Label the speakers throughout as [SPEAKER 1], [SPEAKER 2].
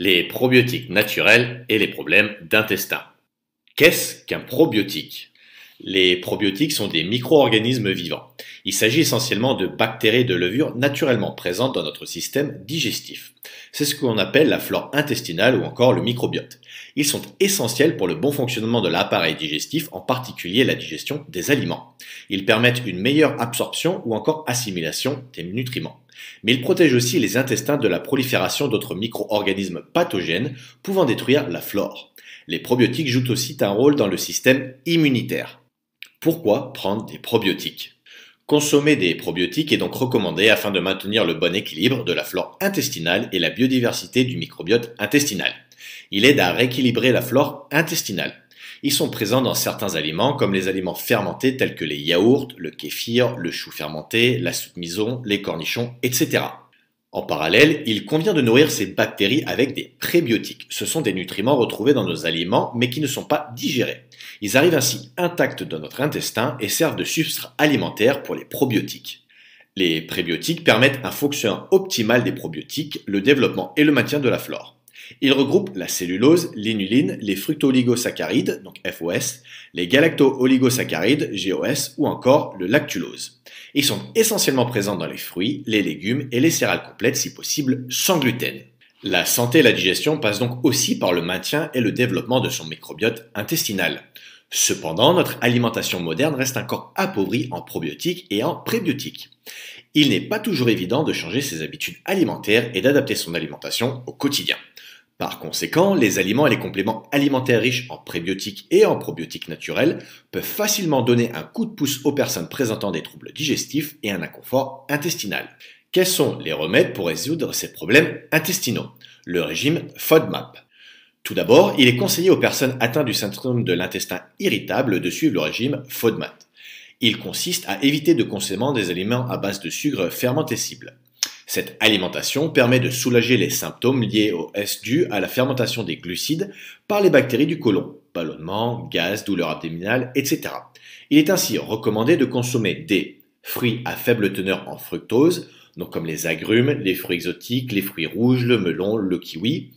[SPEAKER 1] Les probiotiques naturels et les problèmes d'intestin. Qu'est-ce qu'un probiotique? Les probiotiques sont des micro-organismes vivants. Il s'agit essentiellement de bactéries et de levures naturellement présentes dans notre système digestif. C'est ce qu'on appelle la flore intestinale ou encore le microbiote. Ils sont essentiels pour le bon fonctionnement de l'appareil digestif, en particulier la digestion des aliments. Ils permettent une meilleure absorption ou encore assimilation des nutriments. Mais ils protègent aussi les intestins de la prolifération d'autres micro-organismes pathogènes pouvant détruire la flore. Les probiotiques jouent aussi un rôle dans le système immunitaire. Pourquoi prendre des probiotiques? Consommer des probiotiques est donc recommandé afin de maintenir le bon équilibre de la flore intestinale et la biodiversité du microbiote intestinal. Il aide à rééquilibrer la flore intestinale. Ils sont présents dans certains aliments comme les aliments fermentés tels que les yaourts, le kéfir, le chou fermenté, la soupe mison, les cornichons, etc. En parallèle, il convient de nourrir ces bactéries avec des prébiotiques. Ce sont des nutriments retrouvés dans nos aliments mais qui ne sont pas digérés. Ils arrivent ainsi intacts dans notre intestin et servent de substrat alimentaire pour les probiotiques. Les prébiotiques permettent un fonctionnement optimal des probiotiques, le développement et le maintien de la flore. Ils regroupent la cellulose, l'inuline, les fructooligosaccharides, donc FOS, les galacto-oligosaccharides, GOS, ou encore le lactulose. Ils sont essentiellement présents dans les fruits, les légumes et les céréales complètes, si possible sans gluten. La santé et la digestion passent donc aussi par le maintien et le développement de son microbiote intestinal. Cependant, notre alimentation moderne reste encore appauvrie en probiotiques et en prébiotiques. Il n'est pas toujours évident de changer ses habitudes alimentaires et d'adapter son alimentation au quotidien. Par conséquent, les aliments et les compléments alimentaires riches en prébiotiques et en probiotiques naturels peuvent facilement donner un coup de pouce aux personnes présentant des troubles digestifs et un inconfort intestinal. Quels sont les remèdes pour résoudre ces problèmes intestinaux? Le régime FODMAP. Tout d'abord, il est conseillé aux personnes atteintes du syndrome de l'intestin irritable de suivre le régime FODMAP. Il consiste à éviter de consommer des aliments à base de sucre fermentescible. Cette alimentation permet de soulager les symptômes liés au S dû à la fermentation des glucides par les bactéries du côlon, ballonnement, gaz, douleur abdominale, etc. Il est ainsi recommandé de consommer des fruits à faible teneur en fructose, donc comme les agrumes, les fruits exotiques, les fruits rouges, le melon, le kiwi,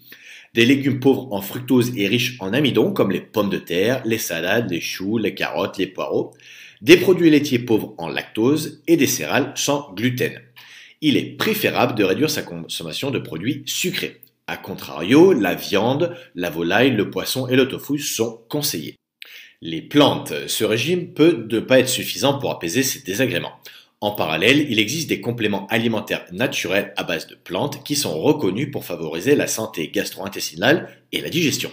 [SPEAKER 1] des légumes pauvres en fructose et riches en amidon comme les pommes de terre, les salades, les choux, les carottes, les poireaux, des produits laitiers pauvres en lactose et des céréales sans gluten. Il est préférable de réduire sa consommation de produits sucrés. A contrario, la viande, la volaille, le poisson et le tofu sont conseillés. Les plantes, ce régime peut ne pas être suffisant pour apaiser ces désagréments. En parallèle, il existe des compléments alimentaires naturels à base de plantes qui sont reconnus pour favoriser la santé gastro-intestinale et la digestion.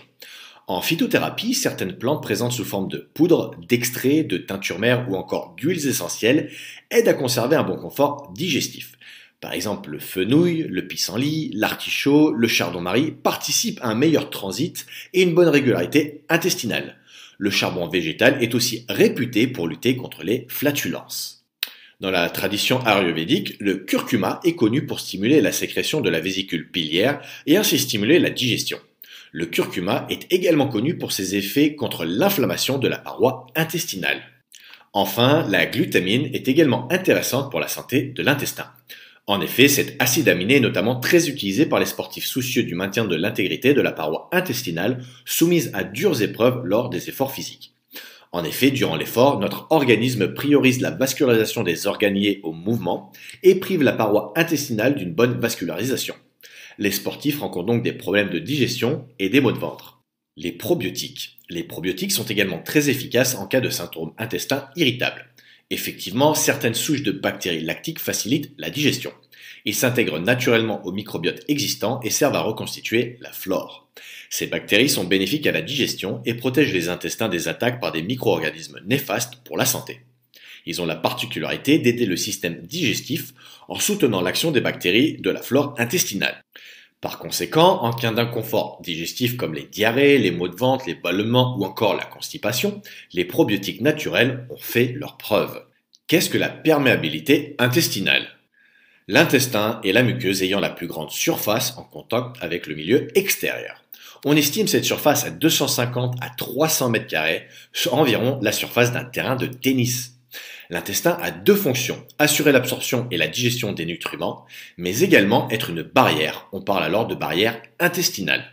[SPEAKER 1] En phytothérapie, certaines plantes présentes sous forme de poudre, d'extrait, de teinture mère ou encore d'huiles essentielles aident à conserver un bon confort digestif. Par exemple, le fenouil, le pissenlit, l'artichaut, le chardon-marie participent à un meilleur transit et une bonne régularité intestinale. Le charbon végétal est aussi réputé pour lutter contre les flatulences. Dans la tradition ayurvédique, le curcuma est connu pour stimuler la sécrétion de la vésicule biliaire et ainsi stimuler la digestion. Le curcuma est également connu pour ses effets contre l'inflammation de la paroi intestinale. Enfin, la glutamine est également intéressante pour la santé de l'intestin. En effet, cet acide aminé est notamment très utilisé par les sportifs soucieux du maintien de l'intégrité de la paroi intestinale soumise à dures épreuves lors des efforts physiques. En effet, durant l'effort, notre organisme priorise la vascularisation des organes liés au mouvement et prive la paroi intestinale d'une bonne vascularisation. Les sportifs rencontrent donc des problèmes de digestion et des maux de ventre. Les probiotiques. Les probiotiques sont également très efficaces en cas de syndrome intestin irritable. Effectivement, certaines souches de bactéries lactiques facilitent la digestion. Ils s'intègrent naturellement au microbiote existant et servent à reconstituer la flore. Ces bactéries sont bénéfiques à la digestion et protègent les intestins des attaques par des micro-organismes néfastes pour la santé. Ils ont la particularité d'aider le système digestif en soutenant l'action des bactéries de la flore intestinale. Par conséquent, en cas d'inconfort digestif comme les diarrhées, les maux de ventre, les ballonnements ou encore la constipation, les probiotiques naturels ont fait leurs preuves. Qu'est-ce que la perméabilité intestinale? L'intestin est la muqueuse ayant la plus grande surface en contact avec le milieu extérieur. On estime cette surface à 250 à 300 mètres carrés, soit environ la surface d'un terrain de tennis. L'intestin a deux fonctions, assurer l'absorption et la digestion des nutriments, mais également être une barrière. On parle alors de barrière intestinale.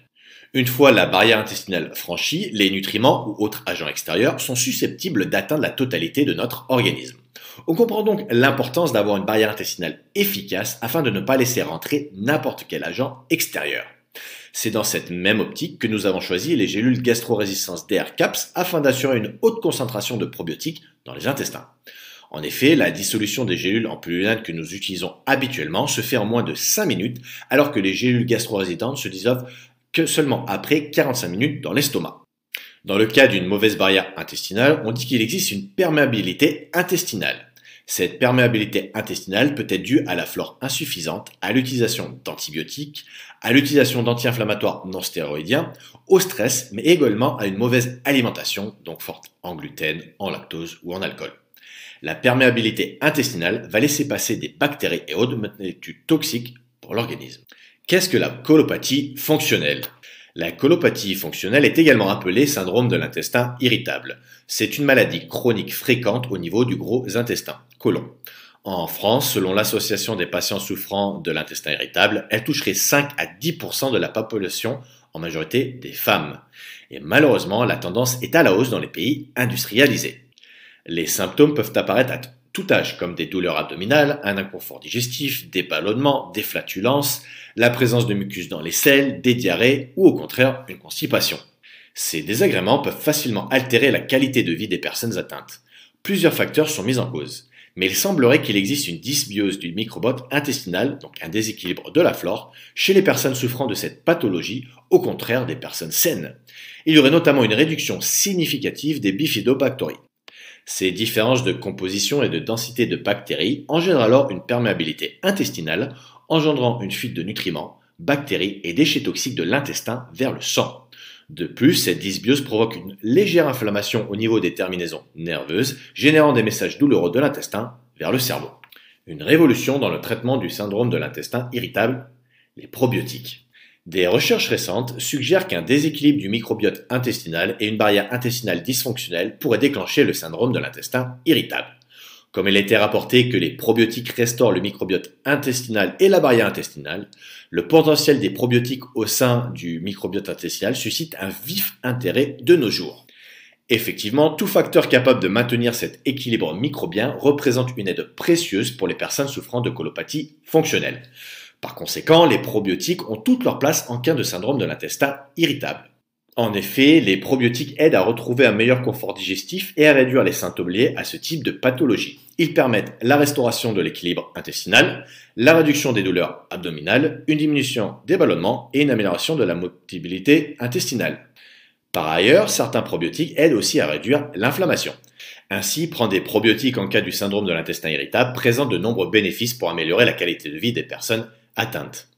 [SPEAKER 1] Une fois la barrière intestinale franchie, les nutriments ou autres agents extérieurs sont susceptibles d'atteindre la totalité de notre organisme. On comprend donc l'importance d'avoir une barrière intestinale efficace afin de ne pas laisser rentrer n'importe quel agent extérieur. C'est dans cette même optique que nous avons choisi les gélules gastro-résistance DR CAPS afin d'assurer une haute concentration de probiotiques dans les intestins. En effet, la dissolution des gélules en pulluline que nous utilisons habituellement se fait en moins de 5 minutes, alors que les gélules gastro-résistantes se dissolvent que seulement après 45 minutes dans l'estomac. Dans le cas d'une mauvaise barrière intestinale, on dit qu'il existe une perméabilité intestinale. Cette perméabilité intestinale peut être due à la flore insuffisante, à l'utilisation d'antibiotiques, à l'utilisation d'anti-inflammatoires non stéroïdiens, au stress, mais également à une mauvaise alimentation, donc forte en gluten, en lactose ou en alcool. La perméabilité intestinale va laisser passer des bactéries et autres molécules toxiques pour l'organisme. Qu'est-ce que la colopathie fonctionnelle ? La colopathie fonctionnelle est également appelée syndrome de l'intestin irritable. C'est une maladie chronique fréquente au niveau du gros intestin, côlon. En France, selon l'association des patients souffrant de l'intestin irritable, elle toucherait 5 à 10% de la population, en majorité des femmes. Et malheureusement, la tendance est à la hausse dans les pays industrialisés. Les symptômes peuvent apparaître à tout âge, comme des douleurs abdominales, un inconfort digestif, des ballonnements, des flatulences, la présence de mucus dans les selles, des diarrhées ou au contraire une constipation. Ces désagréments peuvent facilement altérer la qualité de vie des personnes atteintes. Plusieurs facteurs sont mis en cause, mais il semblerait qu'il existe une dysbiose du microbiote intestinal, donc un déséquilibre de la flore, chez les personnes souffrant de cette pathologie, au contraire des personnes saines. Il y aurait notamment une réduction significative des bifidobactéries. Ces différences de composition et de densité de bactéries engendrent alors une perméabilité intestinale, engendrant une fuite de nutriments, bactéries et déchets toxiques de l'intestin vers le sang. De plus, cette dysbiose provoque une légère inflammation au niveau des terminaisons nerveuses, générant des messages douloureux de l'intestin vers le cerveau. Une révolution dans le traitement du syndrome de l'intestin irritable, les probiotiques. Des recherches récentes suggèrent qu'un déséquilibre du microbiote intestinal et une barrière intestinale dysfonctionnelle pourraient déclencher le syndrome de l'intestin irritable. Comme il a été rapporté que les probiotiques restaurent le microbiote intestinal et la barrière intestinale, le potentiel des probiotiques au sein du microbiote intestinal suscite un vif intérêt de nos jours. Effectivement, tout facteur capable de maintenir cet équilibre microbien représente une aide précieuse pour les personnes souffrant de colopathie fonctionnelle. Par conséquent, les probiotiques ont toute leur place en cas de syndrome de l'intestin irritable. En effet, les probiotiques aident à retrouver un meilleur confort digestif et à réduire les symptômes liés à ce type de pathologie. Ils permettent la restauration de l'équilibre intestinal, la réduction des douleurs abdominales, une diminution des ballonnements et une amélioration de la motilité intestinale. Par ailleurs, certains probiotiques aident aussi à réduire l'inflammation. Ainsi, prendre des probiotiques en cas du syndrome de l'intestin irritable présente de nombreux bénéfices pour améliorer la qualité de vie des personnes atteintes.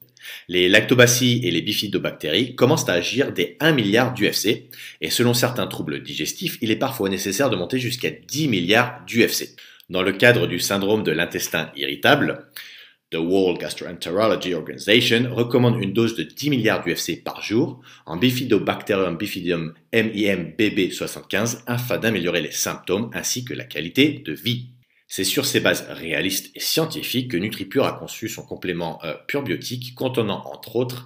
[SPEAKER 1] Les lactobacilles et les bifidobactéries commencent à agir dès 1 milliard d'UFC et selon certains troubles digestifs, il est parfois nécessaire de monter jusqu'à 10 milliards d'UFC. Dans le cadre du syndrome de l'intestin irritable, The World Gastroenterology Organization recommande une dose de 10 milliards d'UFC par jour en Bifidobacterium bifidum MIM-BB75 afin d'améliorer les symptômes ainsi que la qualité de vie. C'est sur ces bases réalistes et scientifiques que NutriPure a conçu son complément PureBiotique contenant entre autres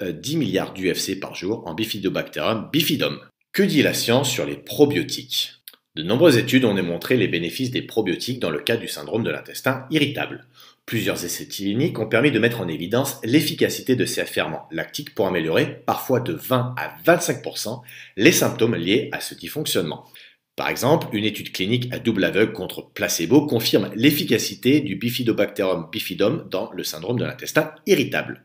[SPEAKER 1] 10 milliards d'UFC par jour en Bifidobacterium bifidum. Que dit la science sur les probiotiques ? De nombreuses études ont démontré les bénéfices des probiotiques dans le cas du syndrome de l'intestin irritable. Plusieurs essais cliniques ont permis de mettre en évidence l'efficacité de ces ferments lactiques pour améliorer, parfois de 20 à 25%, les symptômes liés à ce dysfonctionnement. Par exemple, une étude clinique à double aveugle contre placebo confirme l'efficacité du Bifidobacterium bifidum dans le syndrome de l'intestin irritable.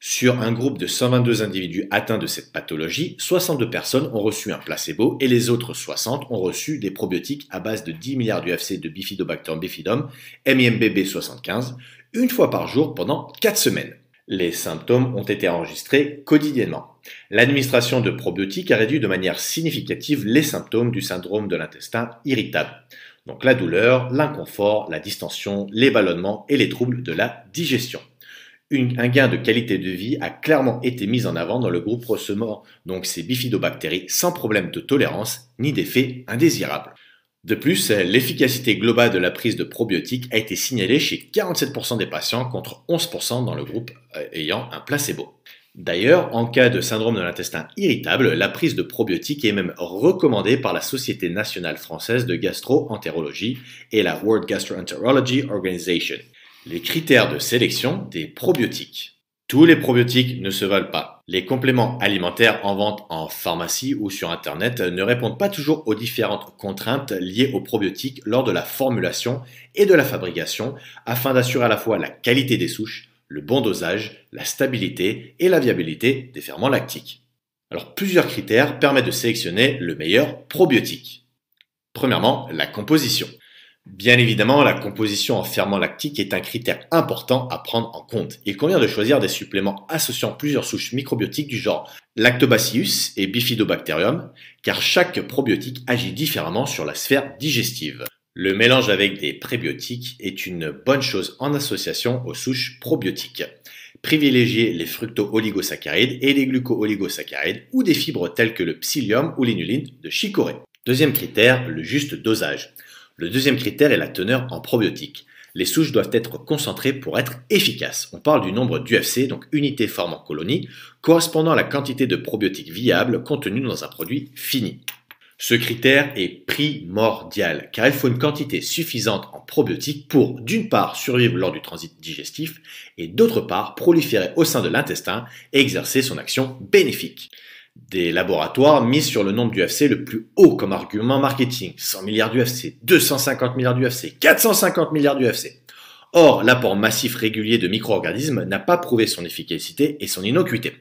[SPEAKER 1] Sur un groupe de 122 individus atteints de cette pathologie, 62 personnes ont reçu un placebo et les autres 60 ont reçu des probiotiques à base de 10 milliards d'UFC de Bifidobacterium bifidum, MIMBB75, une fois par jour pendant 4 semaines. Les symptômes ont été enregistrés quotidiennement. L'administration de probiotiques a réduit de manière significative les symptômes du syndrome de l'intestin irritable. Donc la douleur, l'inconfort, la distension, les ballonnements et les troubles de la digestion. Un gain de qualité de vie a clairement été mis en avant dans le groupe recevant donc ces bifidobactéries sans problème de tolérance ni d'effets indésirables. De plus, l'efficacité globale de la prise de probiotiques a été signalée chez 47% des patients contre 11% dans le groupe ayant un placebo. D'ailleurs, en cas de syndrome de l'intestin irritable, la prise de probiotiques est même recommandée par la Société nationale française de gastro-entérologie et la World Gastroenterology Organization. Les critères de sélection des probiotiques. Tous les probiotiques ne se valent pas. Les compléments alimentaires en vente en pharmacie ou sur Internet ne répondent pas toujours aux différentes contraintes liées aux probiotiques lors de la formulation et de la fabrication afin d'assurer à la fois la qualité des souches, le bon dosage, la stabilité et la viabilité des ferments lactiques. Alors plusieurs critères permettent de sélectionner le meilleur probiotique. Premièrement, la composition. Bien évidemment, la composition en ferments lactiques est un critère important à prendre en compte. Il convient de choisir des suppléments associant plusieurs souches microbiotiques du genre Lactobacillus et Bifidobacterium, car chaque probiotique agit différemment sur la sphère digestive. Le mélange avec des prébiotiques est une bonne chose en association aux souches probiotiques. Privilégiez les fructo-oligosaccharides et les gluco-oligosaccharides ou des fibres telles que le psyllium ou l'inuline de chicorée. Deuxième critère, le juste dosage. Le deuxième critère est la teneur en probiotiques. Les souches doivent être concentrées pour être efficaces. On parle du nombre d'UFC, donc unités formant colonie, correspondant à la quantité de probiotiques viables contenus dans un produit fini. Ce critère est primordial, car il faut une quantité suffisante en probiotiques pour, d'une part, survivre lors du transit digestif, et d'autre part, proliférer au sein de l'intestin et exercer son action bénéfique. Des laboratoires misent sur le nombre d'UFC le plus haut comme argument marketing, 100 milliards d'UFC, 250 milliards d'UFC, 450 milliards d'UFC. Or, l'apport massif régulier de micro-organismes n'a pas prouvé son efficacité et son innocuité.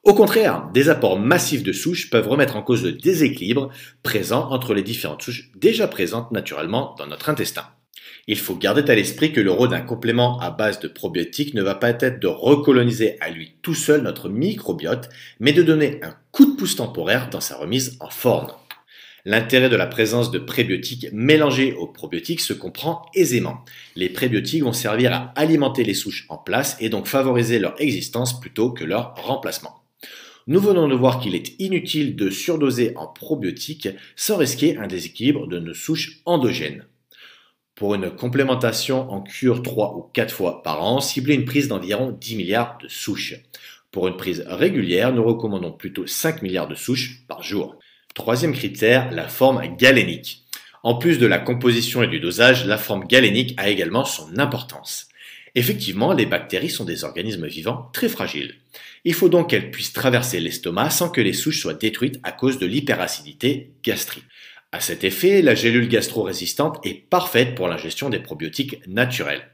[SPEAKER 1] Au contraire, des apports massifs de souches peuvent remettre en cause le déséquilibre présent entre les différentes souches déjà présentes naturellement dans notre intestin. Il faut garder à l'esprit que le rôle d'un complément à base de probiotiques ne va pas être de recoloniser à lui tout seul notre microbiote, mais de donner un coup de pouce temporaire dans sa remise en forme. L'intérêt de la présence de prébiotiques mélangés aux probiotiques se comprend aisément. Les prébiotiques vont servir à alimenter les souches en place et donc favoriser leur existence plutôt que leur remplacement. Nous venons de voir qu'il est inutile de surdoser en probiotiques sans risquer un déséquilibre de nos souches endogènes. Pour une complémentation en cure 3 ou 4 fois par an, ciblez une prise d'environ 10 milliards de souches. Pour une prise régulière, nous recommandons plutôt 5 milliards de souches par jour. Troisième critère, la forme galénique. En plus de la composition et du dosage, la forme galénique a également son importance. Effectivement, les bactéries sont des organismes vivants très fragiles. Il faut donc qu'elles puissent traverser l'estomac sans que les souches soient détruites à cause de l'hyperacidité gastrique. À cet effet, la gélule gastro-résistante est parfaite pour l'ingestion des probiotiques naturels.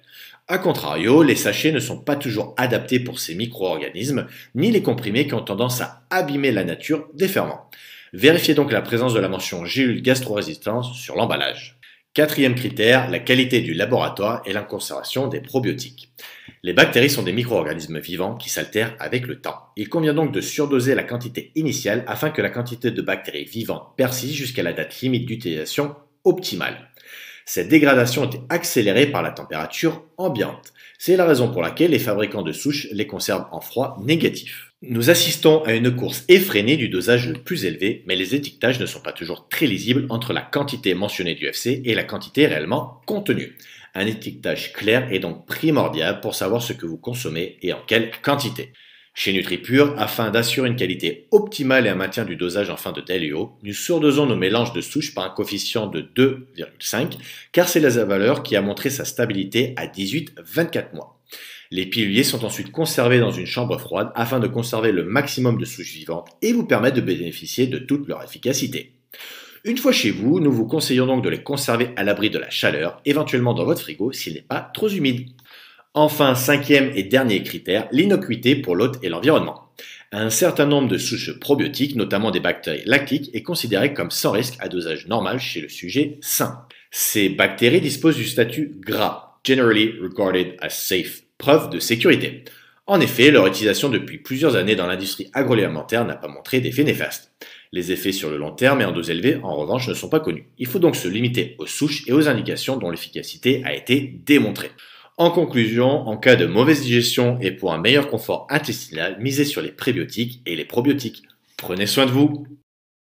[SPEAKER 1] A contrario, les sachets ne sont pas toujours adaptés pour ces micro-organismes, ni les comprimés qui ont tendance à abîmer la nature des ferments. Vérifiez donc la présence de la mention gélule gastro-résistante sur l'emballage. Quatrième critère, la qualité du laboratoire et la conservation des probiotiques. Les bactéries sont des micro-organismes vivants qui s'altèrent avec le temps. Il convient donc de surdoser la quantité initiale afin que la quantité de bactéries vivantes persiste jusqu'à la date limite d'utilisation optimale. Cette dégradation est accélérée par la température ambiante. C'est la raison pour laquelle les fabricants de souches les conservent en froid négatif. Nous assistons à une course effrénée du dosage le plus élevé, mais les étiquetages ne sont pas toujours très lisibles entre la quantité mentionnée d'UFC et la quantité réellement contenue. Un étiquetage clair est donc primordial pour savoir ce que vous consommez et en quelle quantité. Chez NutriPure, afin d'assurer une qualité optimale et un maintien du dosage en fin de DLO, nous surdosons nos mélanges de souches par un coefficient de 2,5, car c'est la valeur qui a montré sa stabilité à 18-24 mois. Les piluliers sont ensuite conservés dans une chambre froide afin de conserver le maximum de souches vivantes et vous permettre de bénéficier de toute leur efficacité. Une fois chez vous, nous vous conseillons donc de les conserver à l'abri de la chaleur, éventuellement dans votre frigo s'il n'est pas trop humide. Enfin, cinquième et dernier critère, l'innocuité pour l'hôte et l'environnement. Un certain nombre de souches probiotiques, notamment des bactéries lactiques, est considéré comme sans risque à dosage normal chez le sujet sain. Ces bactéries disposent du statut gras, generally regarded as safe, preuve de sécurité. En effet, leur utilisation depuis plusieurs années dans l'industrie agroalimentaire n'a pas montré d'effets néfastes. Les effets sur le long terme et en dose élevée, en revanche, ne sont pas connus. Il faut donc se limiter aux souches et aux indications dont l'efficacité a été démontrée. En conclusion, en cas de mauvaise digestion et pour un meilleur confort intestinal, misez sur les prébiotiques et les probiotiques. Prenez soin de vous!